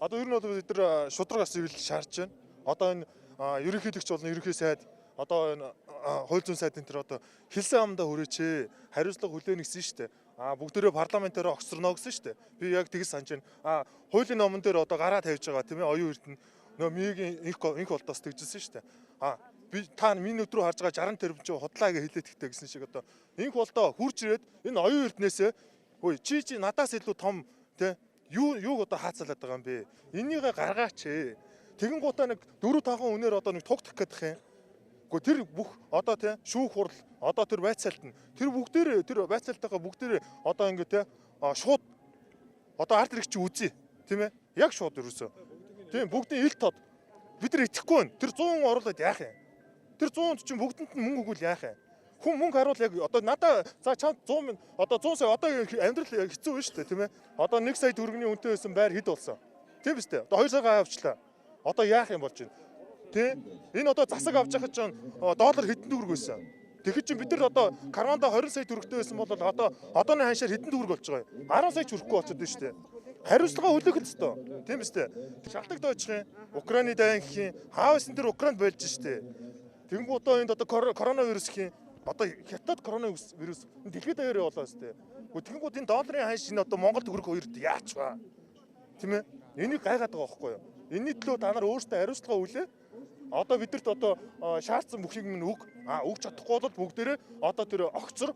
Одоо ер нь бол бид нар шудраг ас ивэл шаарч байна. Одоо энэ ерөнхийлөгч болон ерөнхий сайд одоо энэ хууль зүйн сайдын тэр одоо хэлсэн амдаа хүрээч. Хариуцлага хүлээнэ гэсэн шүү дээ. Бүгдээрээ парламентаараа огцорно гэсэн шүү дээ. Би яг тэгс санаж байна. Хуулийн номон дээр одоо гараа тавьж байгаа тийм ээ оюун эрдэнэ нөө мигийн инх болтоос тэгжсэн шүү дээ. Би та миний өдрөө харж байгаа 60 тэрбум чи худлаа гэж хэлээд ихтэй гэсэн шиг одоо инх болдоо хурж ирээд энэ оюун эрдэнээсээ хөөе чи надаас илүү том тий юуг одоо хаацалаад байгаа юм бэ? Энийг гаргаач. Тэгэн гутаа нэг 4-5 үнээр одоо нэг тугдах гэдэг юм. Гэхдээ тэр бүх одоо тий шүүх хурал одоо тэр байцаалтна. Тэр бүгдээр тэр байцаалтайгаа бүгдээр одоо ингэ тий шууд одоо ард ирэх чи үзье. Тийм ээ? Яг шууд ерөөсөө. Тийм бүгдийн ил тод. Бид нар итгэхгүй байна. Тэр 100 оруулаад яах юм? Тэр 100-д чинь бүгдэнд нь мөнгө өгвөл яах юм? Хүн мөнгө харуул яг одоо надаа за чамд 100 минь одоо 100 сая одоо амьдрал хэцүү байна шүү дээ тийм ээ. Одоо 1 сая төгрөгийн үнэтэй байсан байр хэд болсон? Тийм биз дээ. Одоо 2 сая авчлаа. Одоо яах юм болж байна? Тэ? Энэ одоо засаг авч яхад чинь доллар хэдэн төгрөг байсан? Тэгэхэд чинь бид нар одоо карванда 20 сая төгрөгтэй байсан бол одоо одооны ханшаар хэдэн төгрөг болж байгаа юм? 10 сая ч хүрэхгүй болчиход байна шүү дээ. Хариуцлага хүлээх л ёстой. Тийм биз дээ. Шалтгаан Украины дайн гэх юм. Хаавс энэ төр Украинд болж штэ. Тэнгүү одоо энд одоо коронавирус гэх юм. Одоо хятад коронавирус дэлхийд даяараа болоо штэ. Тэнгүүд энэ долларын ханш энэ одоо Монгол төгрөг хоёрт яач ба. Тийм ээ. Энийг гайгаад байгаа байхгүй юу? Энэний төлөө та нар өөрсдөө хариуцлага хүлээ. Одоо бидэрт одоо шаардсан бүхийг минь өгч чадахгүй бол бүгдээрээ одоо тэр огцор